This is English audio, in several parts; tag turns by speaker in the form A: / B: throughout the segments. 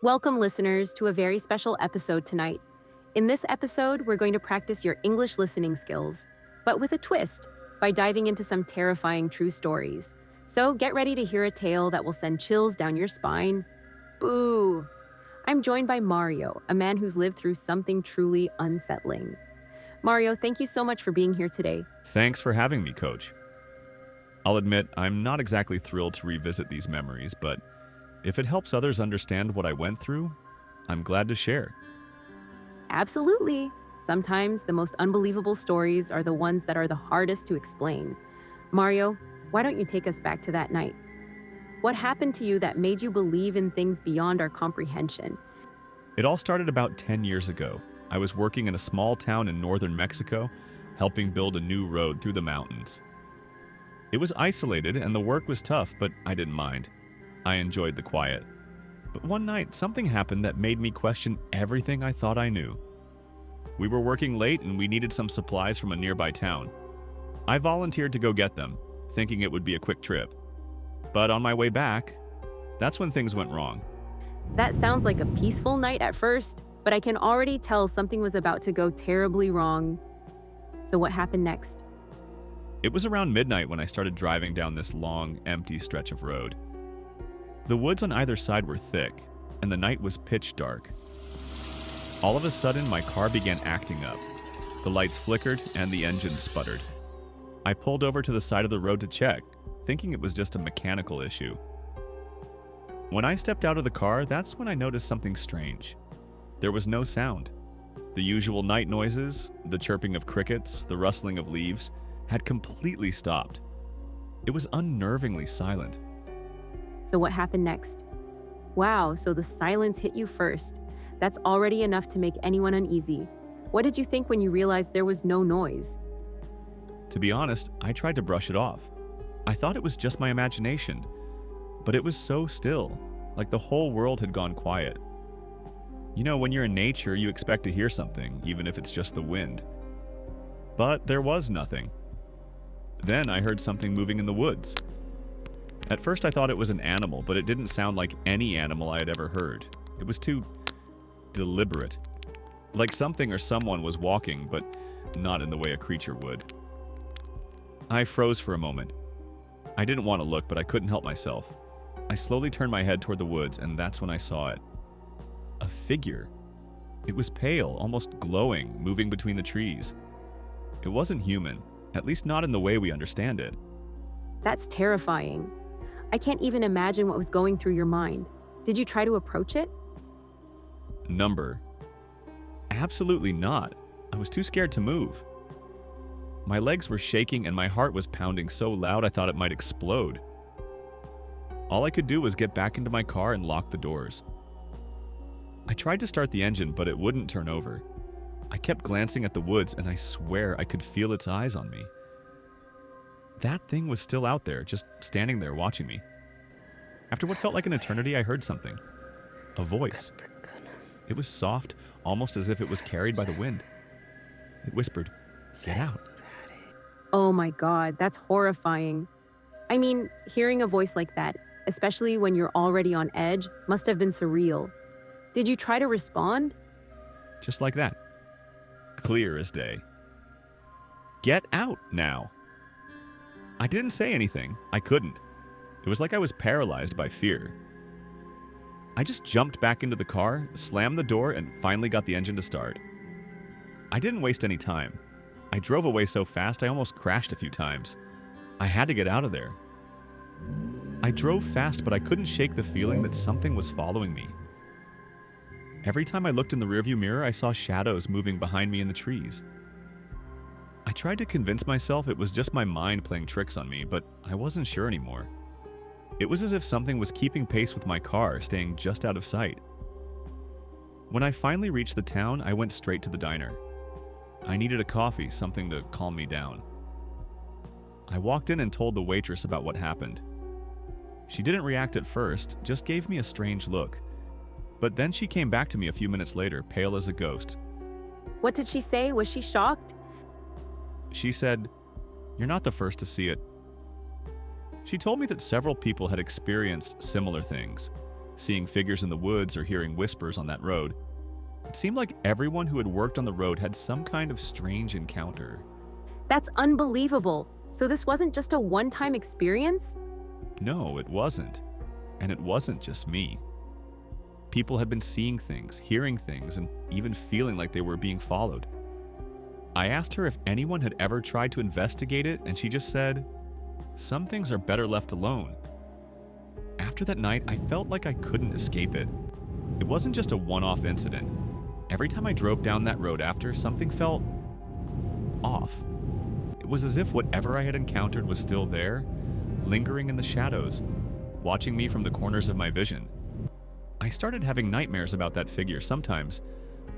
A: Welcome, listeners, to a very special episode tonight. In this episode, we're going to practice your English listening skills, but with a twist, by diving into some terrifying true stories. So get ready to hear a tale that will send chills down your spine. Boo! I'm joined by Mario, a man who's lived through something truly unsettling. Mario, thank you so much for being here today.
B: Thanks for having me, Coach. I'll admit, I'm not exactly thrilled to revisit these memories, but if it helps others understand what I went through, I'm glad to share.
A: Absolutely. Sometimes the most unbelievable stories are the ones that are the hardest to explain. Mario, why don't you take us back to that night? What happened to you that made you believe in things beyond our comprehension?
B: It all started about 10 years ago. I was working in a small town in northern Mexico, helping build a new road through the mountains. It was isolated and the work was tough, but I didn't mind. I enjoyed the quiet. But one night, something happened that made me question everything I thought I knew. We were working late and we needed some supplies from a nearby town. I volunteered to go get them, thinking it would be a quick trip. But on my way back, that's when things went wrong.
A: That sounds like a peaceful night at first, but I can already tell something was about to go terribly wrong. So what happened next?
B: It was around midnight when I started driving down this long, empty stretch of road. The woods on either side were thick, and the night was pitch dark. All of a sudden, my car began acting up. The lights flickered and the engine sputtered. I pulled over to the side of the road to check, thinking it was just a mechanical issue. When I stepped out of the car, that's when I noticed something strange. There was no sound. The usual night noises, the chirping of crickets, the rustling of leaves, had completely stopped. It was unnervingly silent.
A: So what happened next? Wow, so the silence hit you first. That's already enough to make anyone uneasy. What did you think when you realized there was no noise?
B: To be honest, I tried to brush it off. I thought it was just my imagination, but it was so still, like the whole world had gone quiet. You know, when you're in nature, you expect to hear something, even if it's just the wind. But there was nothing. Then I heard something moving in the woods. At first I thought it was an animal, but it didn't sound like any animal I had ever heard. It was too deliberate. Like something or someone was walking, but not in the way a creature would. I froze for a moment. I didn't want to look, but I couldn't help myself. I slowly turned my head toward the woods, and that's when I saw it. A figure. It was pale, almost glowing, moving between the trees. It wasn't human, at least not in the way we understand it.
A: That's terrifying. I can't even imagine what was going through your mind. Did you try to approach it?
B: Number? Absolutely not. I was too scared to move. My legs were shaking and my heart was pounding so loud I thought it might explode. All I could do was get back into my car and lock the doors. I tried to start the engine, but it wouldn't turn over. I kept glancing at the woods and I swear I could feel its eyes on me. That thing was still out there, just standing there watching me. After what felt like an eternity, I heard something. A voice. It was soft, almost as if it was carried by the wind. It whispered, "Get out."
A: Oh my God, that's horrifying. I mean, hearing a voice like that, especially when you're already on edge, must have been surreal. Did you try to respond?
B: Just like that. Clear as day. Get out now. I didn't say anything. I couldn't. It was like I was paralyzed by fear. I just jumped back into the car, slammed the door, and finally got the engine to start. I didn't waste any time. I drove away so fast I almost crashed a few times. I had to get out of there. I drove fast, but I couldn't shake the feeling that something was following me. Every time I looked in the rearview mirror, I saw shadows moving behind me in the trees. I tried to convince myself it was just my mind playing tricks on me, but I wasn't sure anymore. It was as if something was keeping pace with my car, staying just out of sight. When I finally reached the town, I went straight to the diner. I needed a coffee, something to calm me down. I walked in and told the waitress about what happened. She didn't react at first, just gave me a strange look. But then she came back to me a few minutes later, pale as a ghost.
A: What did she say? Was she shocked?
B: She said, "You're not the first to see it." She told me that several people had experienced similar things. seeing figures in the woods or hearing whispers on that road. It seemed like everyone who had worked on the road had some kind of strange encounter.
A: That's unbelievable. So this wasn't just a one-time experience?
B: No, it wasn't. And it wasn't just me. People had been seeing things, hearing things, and even feeling like they were being followed. I asked her if anyone had ever tried to investigate it, and she just said, "Some things are better left alone." After that night, I felt like I couldn't escape it. It wasn't just a one-off incident. Every time I drove down that road after, something felt off. It was as if whatever I had encountered was still there, lingering in the shadows, watching me from the corners of my vision. I started having nightmares about that figure. Sometimes,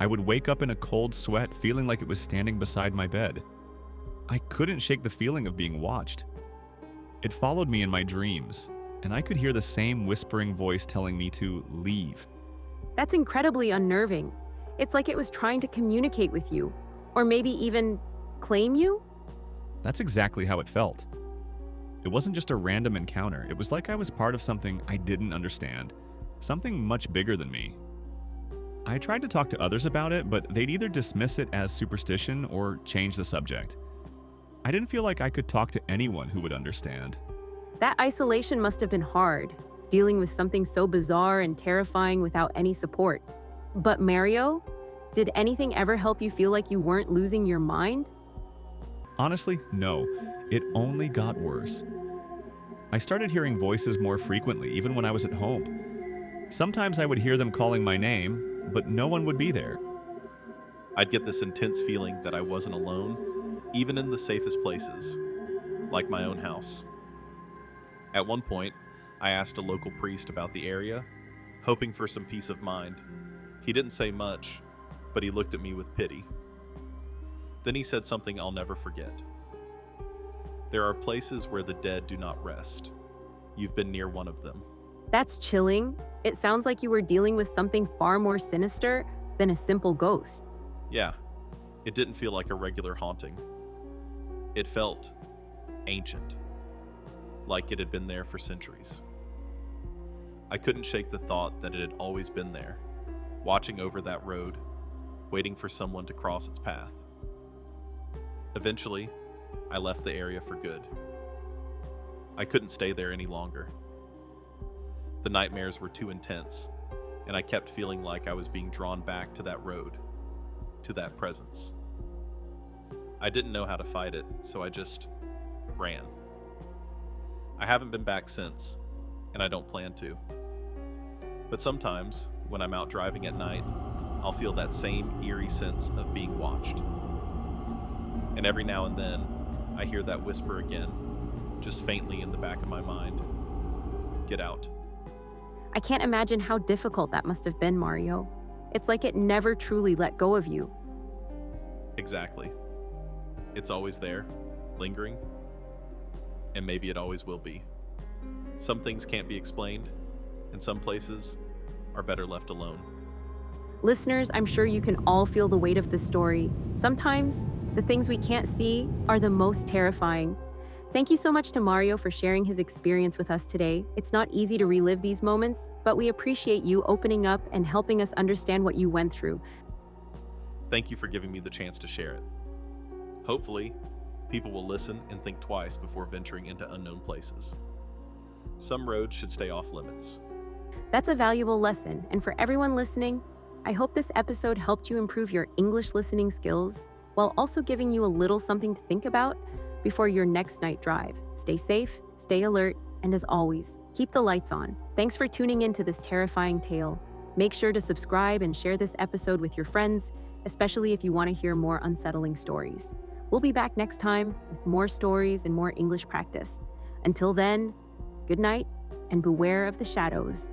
B: I would wake up in a cold sweat, feeling like it was standing beside my bed. I couldn't shake the feeling of being watched. It followed me in my dreams, and I could hear the same whispering voice telling me to leave.
A: That's incredibly unnerving. It's like it was trying to communicate with you, or maybe even claim you?
B: That's exactly how it felt. It wasn't just a random encounter. It was like I was part of something I didn't understand, something much bigger than me. I tried to talk to others about it, but they'd either dismiss it as superstition or change the subject. I didn't feel like I could talk to anyone who would understand.
A: That isolation must have been hard, dealing with something so bizarre and terrifying without any support. But Mario, did anything ever help you feel like you weren't losing your mind?
B: Honestly, no. It only got worse. I started hearing voices more frequently, even when I was at home. Sometimes I would hear them calling my name, but no one would be there.
C: I'd get this intense feeling that I wasn't alone, even in the safest places, like my own house. At one point, I asked a local priest about the area, hoping for some peace of mind. He didn't say much, but he looked at me with pity. Then he said something I'll never forget. There are places where the dead do not rest. You've been near one of them.
A: That's chilling. It sounds like you were dealing with something far more sinister than a simple ghost.
C: Yeah, it didn't feel like a regular haunting. It felt ancient, like it had been there for centuries. I couldn't shake the thought that it had always been there, watching over that road, waiting for someone to cross its path. Eventually, I left the area for good. I couldn't stay there any longer. The nightmares were too intense, and I kept feeling like I was being drawn back to that road, to that presence. I didn't know how to fight it, so I just ran. I haven't been back since, and I don't plan to. But sometimes, when I'm out driving at night, I'll feel that same eerie sense of being watched. And every now and then, I hear that whisper again, just faintly in the back of my mind. Get out.
A: I can't imagine how difficult that must have been, Mario. It's like it never truly let go of you.
C: Exactly. It's always there, lingering, and maybe it always will be. Some things can't be explained, and some places are better left alone.
A: Listeners, I'm sure you can all feel the weight of this story. Sometimes, the things we can't see are the most terrifying. Thank you so much to Mario for sharing his experience with us today. It's not easy to relive these moments, but we appreciate you opening up and helping us understand what you went through.
C: Thank you for giving me the chance to share it. Hopefully, people will listen and think twice before venturing into unknown places. Some roads should stay off limits.
A: That's a valuable lesson, and for everyone listening, I hope this episode helped you improve your English listening skills while also giving you a little something to think about before your next night drive. Stay safe, stay alert, and as always, keep the lights on. Thanks for tuning into this terrifying tale. Make sure to subscribe and share this episode with your friends, especially if you want to hear more unsettling stories. We'll be back next time with more stories and more English practice. Until then, good night and beware of the shadows.